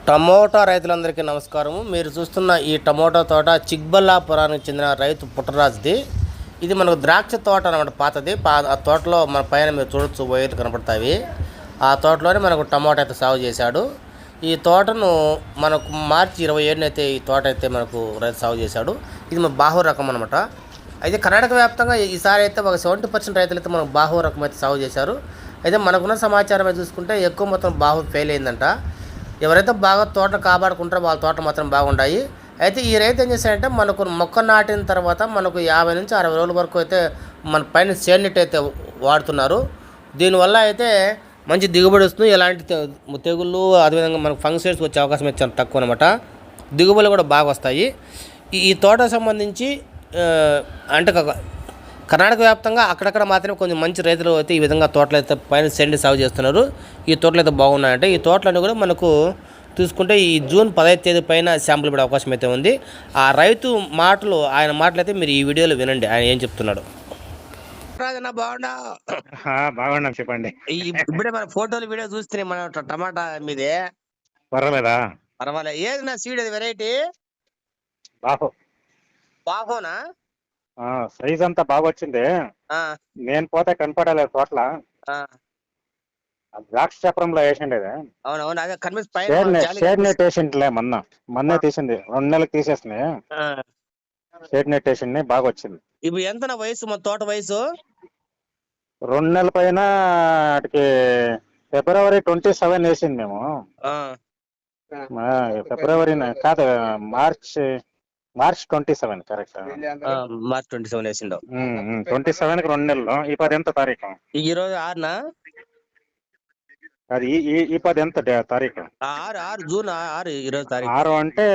Tomato రైతులందరికీ నమస్కారము. మీరు చూస్తున్న ఈ టమోటా తోట చిక్బల్లాపురానికి చెందిన రైతు పుట్టరాజుది. ఇది మనకు ద్రాక్ష తోట అనమాట, పాతది. ఆ తోటలో మన పైన మీరు చూడొచ్చు, వైర్లు కనపడతాయి. ఆ తోటలోనే మనకు టమోటా అయితే సాగు చేశాడు. ఈ తోటను మనకు మార్చి 27 అయితే ఈ తోట అయితే మనకు రైతు సాగు చేశాడు. ఇది మన బాహు రకం అనమాట. అయితే కర్ణాటక వ్యాప్తంగా ఈసారి అయితే ఒక 70% రైతులు అయితే మనకు బాహు రకం అయితే సాగు చేశారు. అయితే మనకున్న సమాచారం చూసుకుంటే ఎక్కువ మొత్తం బాహు ఫెయిల్ అయిందంట. ఎవరైతే బాగా తోటను కాపాడుకుంటారో వాళ్ళ తోట మాత్రం బాగుంటాయి. అయితే ఈ రైతు ఏం చేశాడంటే, మనకు మొక్క నాటిన తర్వాత మనకు 50 నుంచి 60 రోజుల వరకు అయితే మన పైన షేడ్ నెట్ అయితే వాడుతున్నారు. దీనివల్ల అయితే మంచి దిగుబడి వస్తుంది. ఎలాంటి తెగుళ్ళు అదేవిధంగా మనకు ఫంక్షన్స్ వచ్చే అవకాశం అయితే చాలా తక్కువ అనమాట. దిగుబడులు కూడా బాగా వస్తాయి. ఈ తోటకు సంబంధించి అంటే కర్ణాటక వ్యాప్తంగా అక్కడక్కడ మాత్రమే కొంచెం మంచి రైతులు అయితే ఈ విధంగా తోటలు అయితే పైన సెండి సాగు చేస్తున్నారు. ఈ తోటలు అయితే బాగున్నాయంటే ఈ తోటలన్నీ కూడా మనకు చూసుకుంటే ఈ జూన్ 15 తేదీ పైన శాంపుల్ పడే అవకాశం అయితే ఉంది. ఆ రైతు మాటలు, ఆయన మాటలు అయితే మీరు ఈ వీడియోలో వినండి, ఆయన ఏం చెప్తున్నాడు. రాజన్న బాగున్నా? బాగున్నాం, చెప్పండి. ఇప్పుడే మన ఫోటోలు వీడియో చూస్తే మన టమాటా మీదే. పర్వాలేదా? పర్వాలేదు. ఏది నా సీడ్, అది వెరైటీ బాహు. బాహోనా? సైజ్ అంతా బాగా వచ్చింది. నేను పోతే కనపడలేదు తోటల. ద్రాక్ష చక్రంలో వేసిండేది. అవునవును, అదే షేడ్ నెట్ వేసింట్లే. మొన్నే తీసింది, 2 నెలలకు తీసేసింది. షేడ్ నెట్ వేసింది, బాగా వచ్చింది. ఇప్పుడు ఎంత నా వయసు, మన తోట వయసు? 2 నెలల పైన. వాటికి ఫిబ్రవరి 27 వేసింది మేము. ఫిబ్రవరి కాదు, మార్చ్ 27 కరెక్ట్. మార్చ్ 27 వేసిండు. 27కి 2 నెలలు. ఈ 10 ఎంత తారీఖు? ఈ రోజు 6నా? అది ఈ 10 ఎంత తారీఖు? 6 జూన్ 6 ఈ రోజు తారీఖు. 6 అంటే